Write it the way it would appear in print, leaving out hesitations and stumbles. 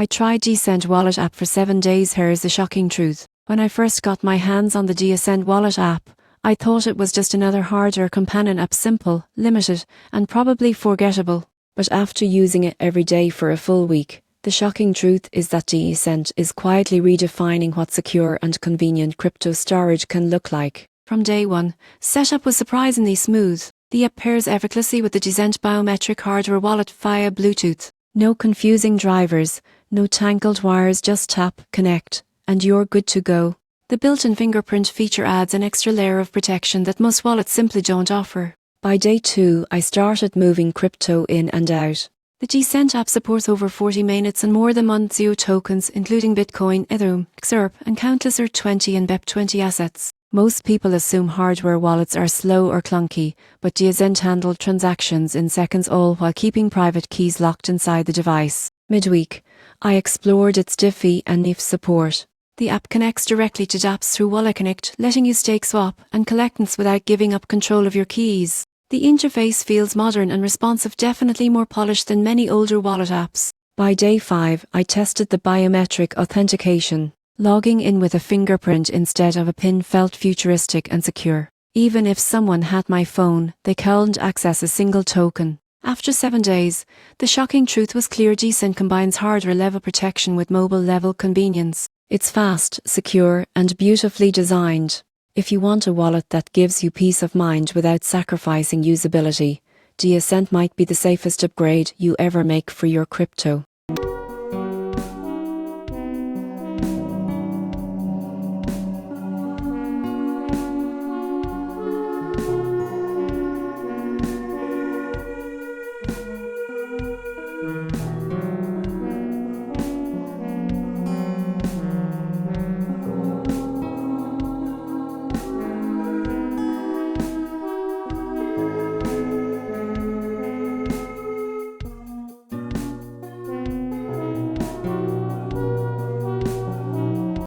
I tried DCent wallet app for 7 days. Here's the shocking truth. When I first got my hands on the DCent wallet app, I thought it was just another hardware companion app, simple, limited, and probably forgettable. But after using it every day for a full week, the shocking truth is that DCent is quietly redefining what secure and convenient crypto storage can look like. From day one, setup was surprisingly smooth. The app pairs effortlessly with the DCent biometric hardware wallet via Bluetooth. No confusing drivers, no tangled wires, just tap, connect, and you're good to go. The built-in fingerprint feature adds an extra layer of protection that most wallets simply don't offer. By day 2, I started moving crypto in and out. The DCent app supports over 40 mainnets and more than Monzo tokens, including Bitcoin, Ethereum, XRP, and countless ERC20 and BEP20 assets. Most people assume hardware wallets are slow or clunky, but DCent handled transactions in seconds, all while keeping private keys locked inside the device. Midweek, I explored its Diffie and NIF support. The app connects directly to dApps through Wallet Connect, letting you stake, swap, and collect without giving up control of your keys. The interface feels modern and responsive, definitely more polished than many older wallet apps. By day 5, I tested the biometric authentication. Logging in with a fingerprint instead of a PIN felt futuristic and secure. Even if someone had my phone, they couldn't access a single token. After 7 days, the shocking truth was clear. DCent combines hardware-level protection with mobile-level convenience. It's fast, secure, and beautifully designed. If you want a wallet that gives you peace of mind without sacrificing usability, DCent might be the safest upgrade you ever make for your crypto.